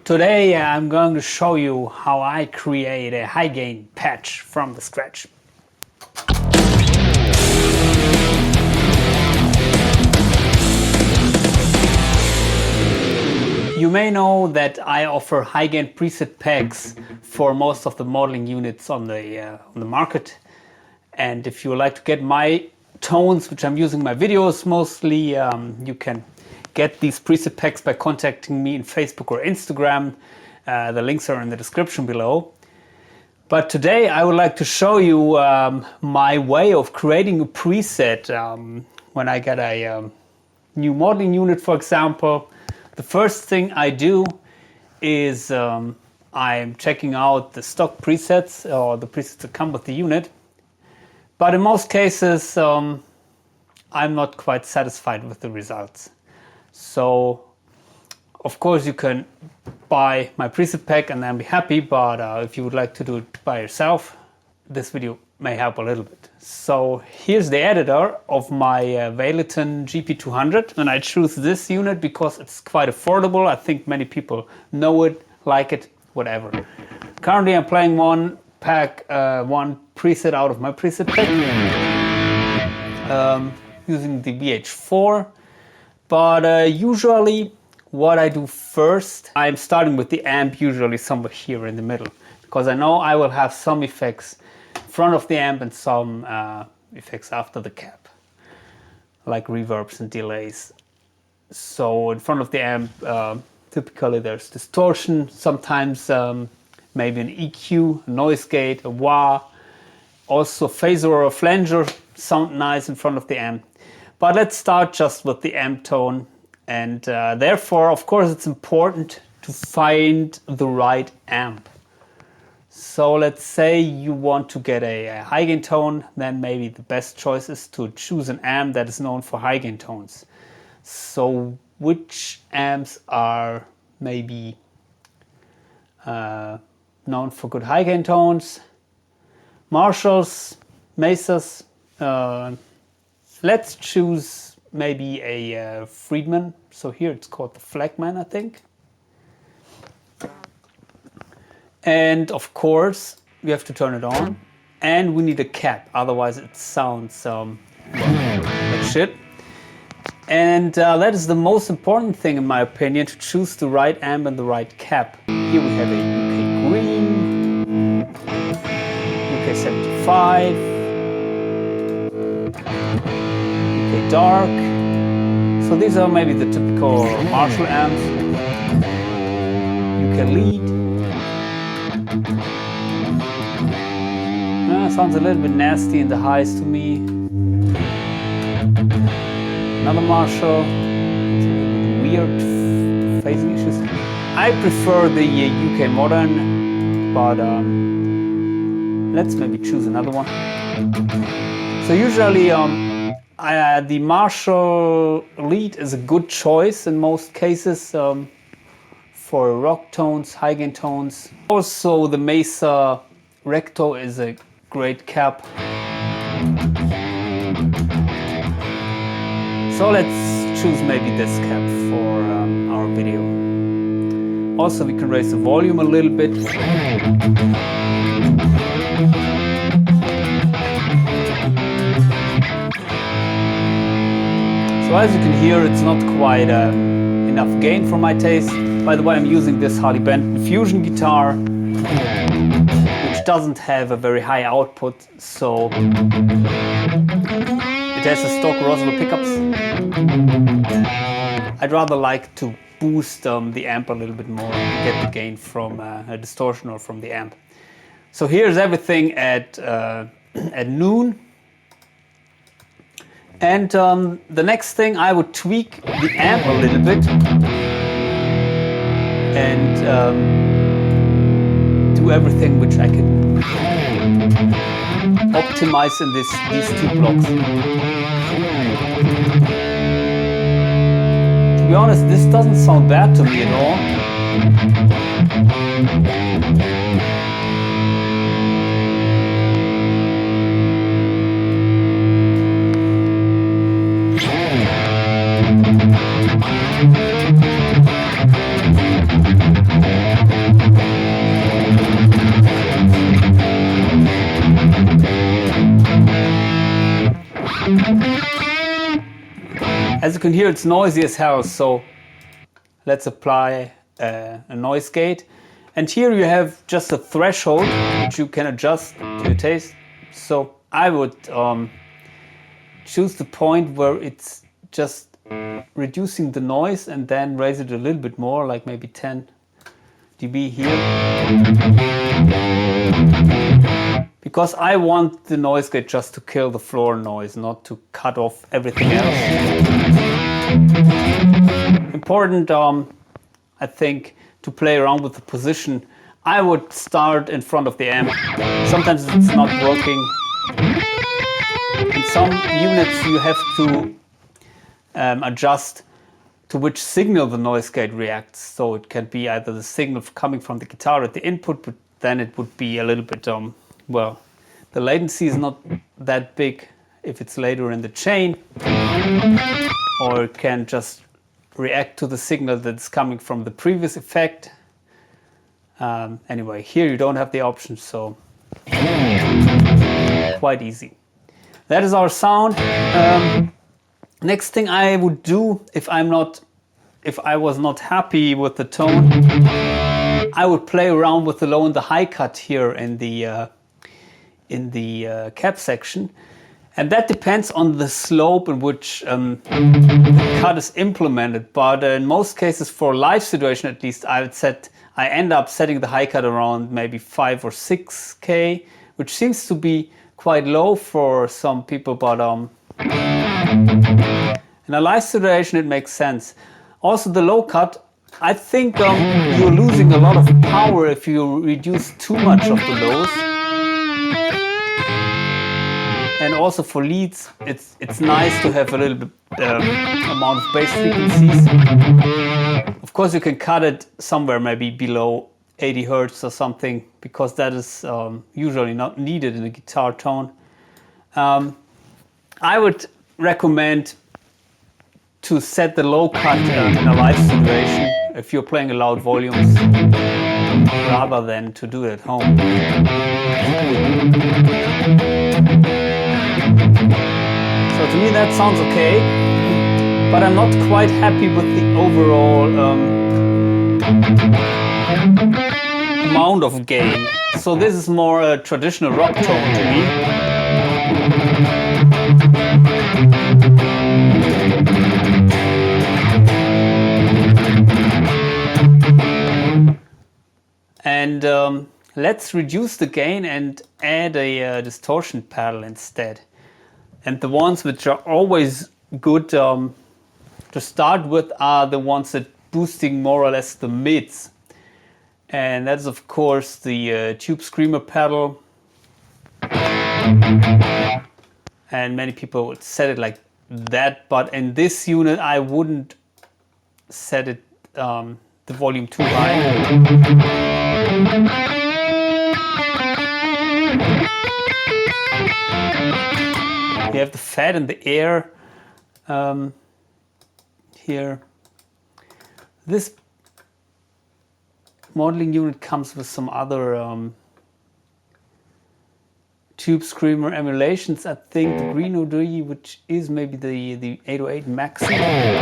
Today I'm going to show you how I create a high gain patch from the scratch. You may know that I offer high gain preset packs for most of the modeling units on the market. And if you would like to get my tones, which I'm using in my videos mostly, you can get these preset packs by contacting me in Facebook or Instagram. The links are in the description below. But today I would like to show you my way of creating a preset. When I get a new modeling unit, for example, the first thing I do is I'm checking out the stock presets or the presets that come with the unit. But in most cases, I'm not quite satisfied with the results. So, of course, you can buy my preset pack and then be happy, but if you would like to do it by yourself, this video may help a little bit. So here's the editor of my Valeton GP200, and I choose this unit because it's quite affordable. I think many people know it, like it, whatever. Currently I'm playing one preset out of my preset pack, using the VH4. But usually what I do first, I'm starting with the amp, usually somewhere here in the middle, because I know I will have some effects in front of the amp and some effects after the cap, like reverbs and delays. So in front of the amp, typically there's distortion, sometimes maybe an EQ, a noise gate, a wah, also phaser or a flanger sound nice in front of the amp. But let's start just with the amp tone, and therefore, of course, it's important to find the right amp. So let's say you want to get a high gain tone, then maybe the best choice is to choose an amp that is known for high gain tones. So which amps are maybe known for good high gain tones? Marshalls, Mesas. Let's choose maybe a Friedman. So here it's called the Flagman, I think. And of course, we have to turn it on. And we need a cap, otherwise it sounds like shit. And that is the most important thing, in my opinion, to choose the right amp and the right cap. Here we have a UK Green, UK 75. Dark. So these are maybe the typical Marshall amps. You can lead. Sounds a little bit nasty in the highs to me. Another Marshall. It's a little bit weird phasing issues. I prefer the UK Modern, but let's maybe choose another one. So usually the Marshall lead is a good choice in most cases for rock tones, high gain tones. Also the Mesa Recto is a great cap. So let's choose maybe this cap for our video. Also we can raise the volume a little bit. So as you can hear, it's not quite enough gain for my taste. By the way, I'm using this Harley Benton Fusion guitar, which doesn't have a very high output, so it has a stock Roswell pickups. I'd rather like to boost the amp a little bit more and get the gain from a distortion or from the amp. So here's everything at noon. And the next thing, I would tweak the amp a little bit and do everything which I can optimize in these two blocks. To be honest, this doesn't sound bad to me at all. As you can hear, it's noisy as hell, so let's apply a noise gate. And here you have just a threshold which you can adjust to your taste. So I would choose the point where it's just reducing the noise and then raise it a little bit more, like maybe 10 dB here. Because I want the noise gate just to kill the floor noise, not to cut off everything else. Important, I think, to play around with the position. I would start in front of the amp. Sometimes it's not working. In some units you have to adjust to which signal the noise gate reacts. So it can be either the signal coming from the guitar at the input, but then it would be a little bit, well, the latency is not that big if it's later in the chain, or it can just react to the signal that's coming from the previous effect. Anyway, here you don't have the option, so quite easy. That is our sound. Next thing I would do if I was not happy with the tone, I would play around with the low and the high cut here in the cap section. And that depends on the slope in which the cut is implemented. But in most cases, for a live situation at least, I end up setting the high cut around maybe 5 or 6K, which seems to be quite low for some people, but in a live situation it makes sense. Also the low cut, I think you're losing a lot of power if you reduce too much of the lows. And also for leads, it's nice to have a little bit amount of bass frequencies. Of course, you can cut it somewhere maybe below 80 Hertz or something, because that is usually not needed in a guitar tone. I would recommend to set the low cut in a live situation if you're playing at loud volumes, rather than to do it at home. So to me that sounds okay, but I'm not quite happy with the overall amount of gain. So this is more a traditional rock tone to me. And let's reduce the gain and add a distortion pedal instead. And the ones which are always good to start with are the ones that boosting more or less the mids. And that's of course the Tube Screamer pedal. And many people would set it like that, but in this unit I wouldn't set it the volume too high. You have the fat in the air here. This modeling unit comes with some other Tube Screamer emulations. I think the Green OD, which is maybe the 808 Maxi. Okay.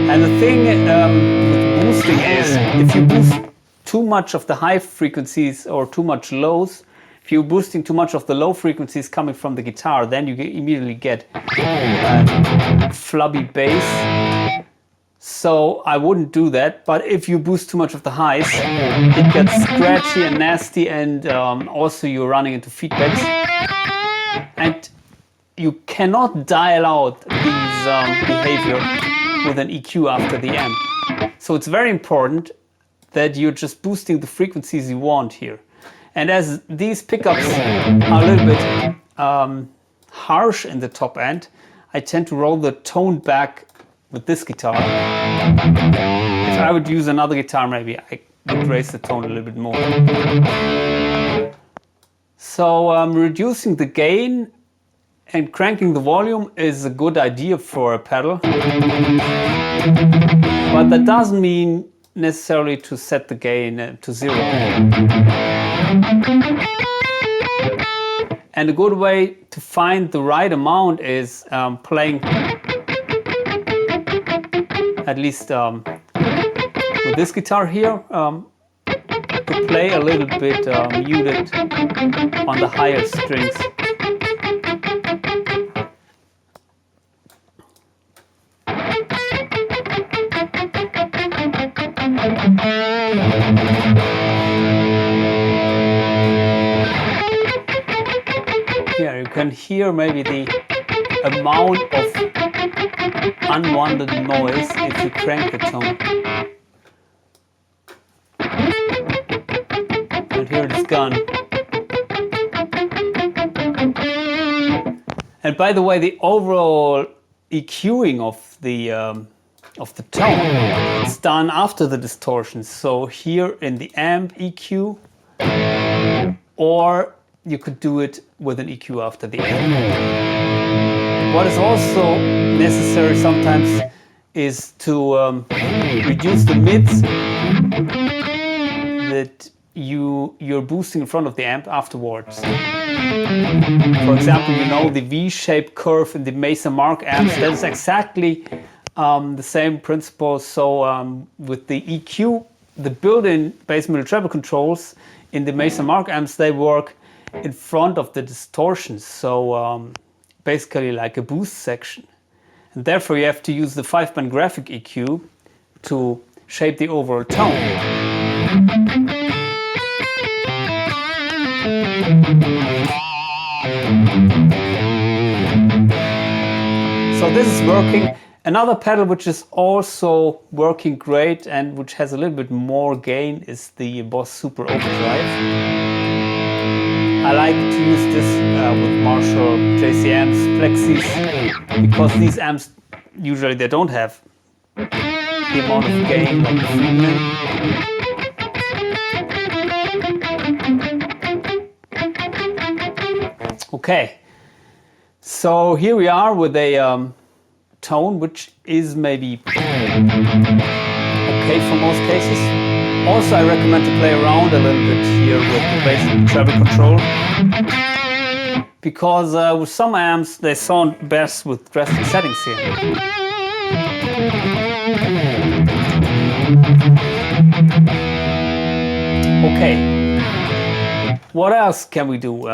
And the thing with boosting is, if you boost too much of the high frequencies or too much lows, if you're boosting too much of the low frequencies coming from the guitar, then you immediately get flubby bass. So I wouldn't do that. But if you boost too much of the highs, it gets scratchy and nasty, and also you're running into feedbacks. And you cannot dial out these behavior with an EQ after the amp. So it's very important that you're just boosting the frequencies you want here. And as these pickups are a little bit harsh in the top end, I tend to roll the tone back with this guitar. If I would use another guitar, maybe I would raise the tone a little bit more. So reducing the gain and cranking the volume is a good idea for a pedal. But that doesn't mean necessarily to set the gain to 0. And a good way to find the right amount is playing, at least with this guitar here, to play a little bit muted on the higher strings. Here you can hear maybe the amount of unwanted noise if you crank the tone. And here it's gone. And by the way, the overall EQing of the tone is done after the distortion. So here in the amp EQ, or you could do it with an EQ after the amp. What is also necessary sometimes is to reduce the mids that you're boosting in front of the amp afterwards. For example, you know the V-shaped curve in the Mesa Mark amps, that is exactly the same principle. So with the EQ, the built-in bass middle treble controls in the Mesa Mark amps, they work in front of the distortions, so basically like a boost section. And therefore you have to use the 5-band graphic EQ to shape the overall tone. So this is working. Another pedal which is also working great and which has a little bit more gain is the Boss Super Overdrive. I like to use this with Marshall JC amps, Plexis, because these amps usually they don't have the amount of gain like the Friedman. Okay, so here we are with a tone which is maybe okay for most cases. Also, I recommend to play around a little bit here with the bass and treble control, because with some amps they sound best with drastic settings here. Okay, what else can we do?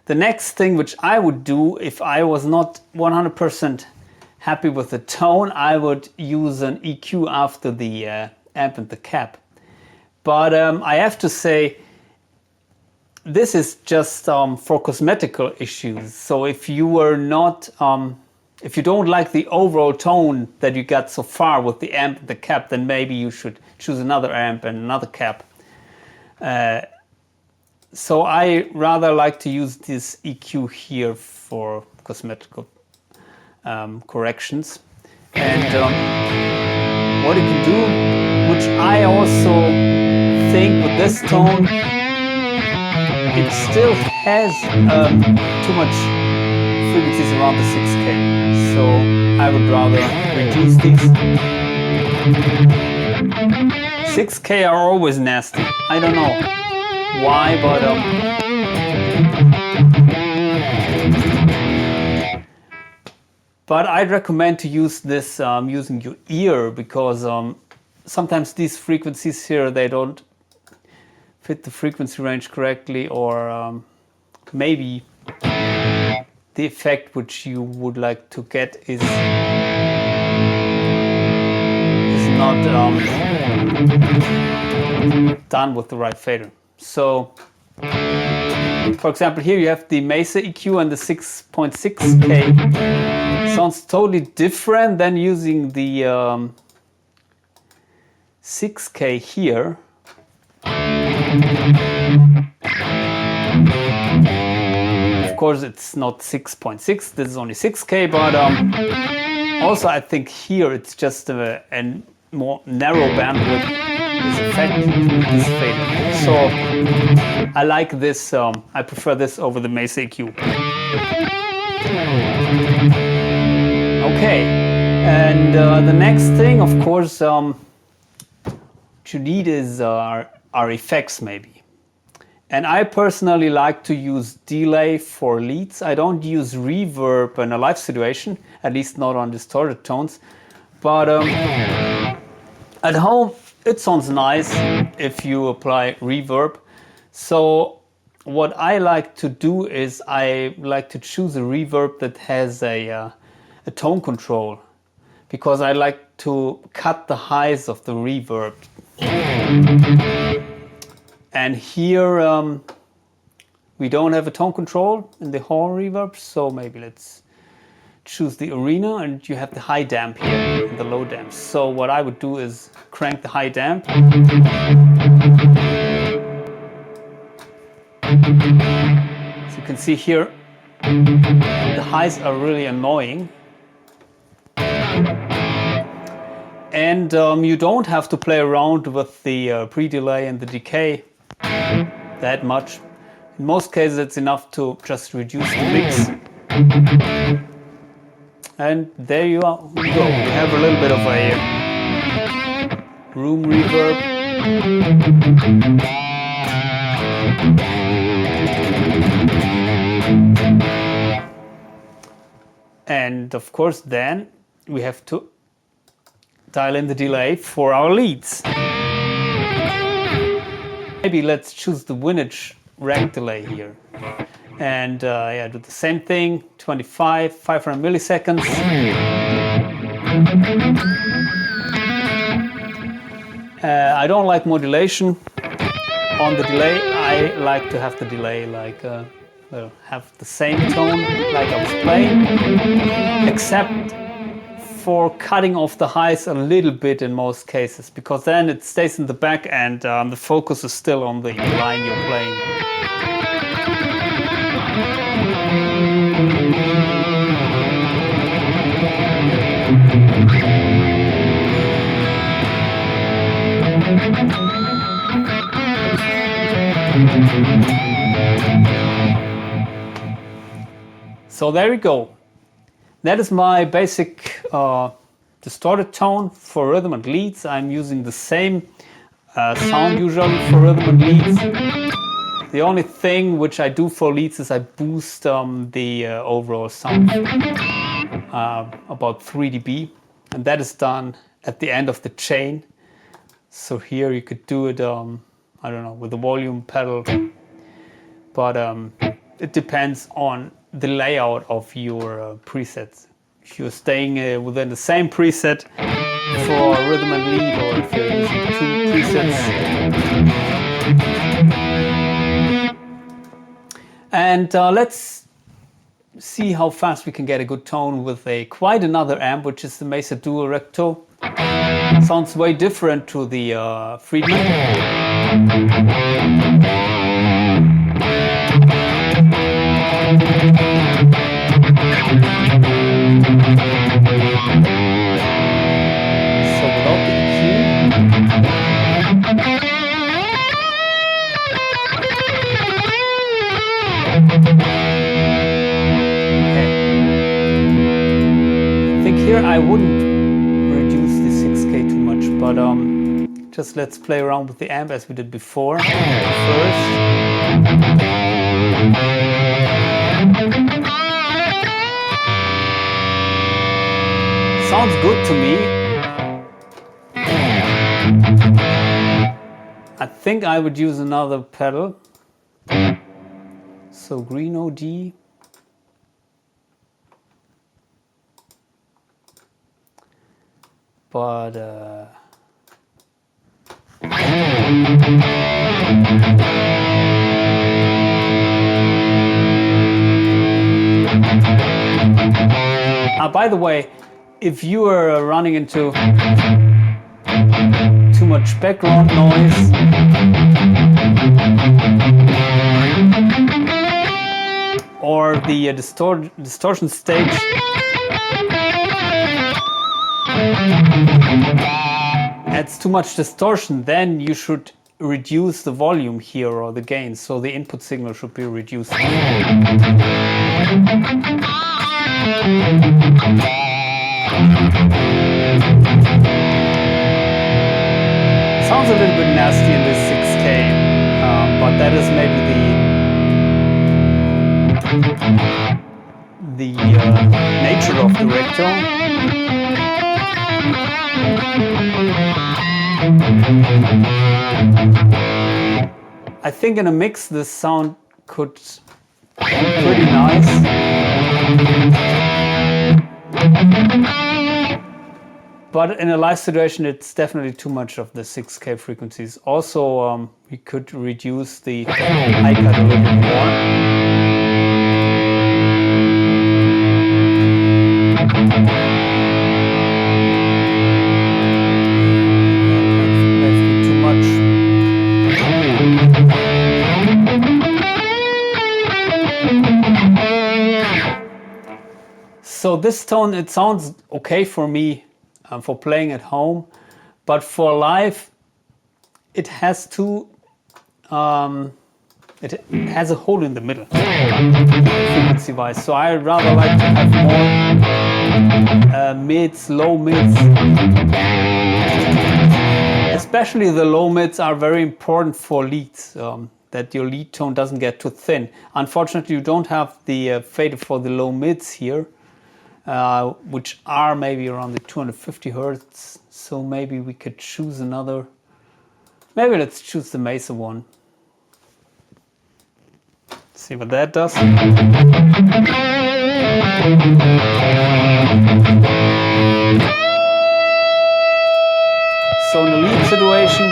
The next thing which I would do if I was not 100% happy with the tone, I would use an EQ after the amp and the cap. But I have to say, this is just for cosmetical issues. So if you are not, if you don't like the overall tone that you got so far with the amp and the cap, then maybe you should choose another amp and another cap. So I rather like to use this EQ here for cosmetical corrections. And what you can do, which I also think with this tone, it still has too much frequencies around the 6K. So I would rather reduce these. 6K are always nasty. I don't know why, but I'd recommend to use this using your ear, because sometimes these frequencies here, they don't fit the frequency range correctly, or maybe the effect which you would like to get is not done with the right fader. So, for example, here you have the Mesa EQ and the 6.6K. Sounds totally different than using the 6K here. Of course, it's not 6.6, this is only 6K, but also I think here it's just a more narrow bandwidth, this effect, this fader. So I like this, I prefer this over the Mesa EQ. Okay, and the next thing, of course, what you need is our effects maybe. And I personally like to use delay for leads. I don't use reverb in a live situation, at least not on distorted tones. But at home, it sounds nice if you apply reverb. So what I like to do is I like to choose a reverb that has a tone control, because I like to cut the highs of the reverb. And here we don't have a tone control in the horn reverb, so maybe let's choose the arena, and you have the high damp here and the low damp. So what I would do is crank the high damp. So you can see here, the highs are really annoying. And you don't have to play around with the pre-delay and the decay that much. In most cases it's enough to just reduce the mix. And there you go. We have a little bit of a room reverb. And of course then we have to dial in the delay for our leads. Maybe let's choose the vintage rack delay here. And yeah, do the same thing, 500 milliseconds. I don't like modulation on the delay. I like to have the delay like, well, have the same tone like I was playing, except for cutting off the highs a little bit in most cases, because then it stays in the back and the focus is still on the line you're playing. So there we go. That is my basic distorted tone for rhythm and leads. I'm using the same sound usually for rhythm and leads. The only thing which I do for leads is I boost the overall sound about 3 dB, and that is done at the end of the chain. So here you could do it, I don't know, with the volume pedal, but it depends on the layout of your presets. If you're staying within the same preset for rhythm and lead, or if you're using 2 presets. And let's see how fast we can get a good tone with quite another amp, which is the Mesa Dual Recto. Sounds way different to the Friedman. So without the EQ. Okay. I think here I wouldn't reduce the 6K too much, but just let's play around with the amp as we did before. First. Sounds good to me. I think I would use another pedal. So green OD. But by the way, if you are running into too much background noise, or the distortion stage adds too much distortion, then you should reduce the volume here or the gain, so the input signal should be reduced. Sounds a little bit nasty in this 6K, but that is maybe center of the rectone. I think in a mix this sound could be pretty nice. But in a live situation it's definitely too much of the 6K frequencies. Also we could reduce the high cut a little bit more. So this tone, it sounds okay for me for playing at home, but for live it has two, it has a hole in the middle frequency wise, so I rather like to have more mids, low mids. Especially the low mids are very important for leads, that your lead tone doesn't get too thin. Unfortunately you don't have the fader for the low mids here. Which are maybe around the 250 Hertz, so maybe we could choose another. Maybe let's choose the Mesa one. See what that does. So in the lead situation,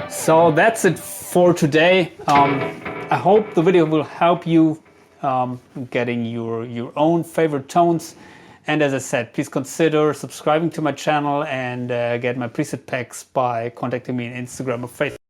so that's it for today. I hope the video will help you getting your own favorite tones. And as I said, please consider subscribing to my channel and get my preset packs by contacting me on Instagram or Facebook.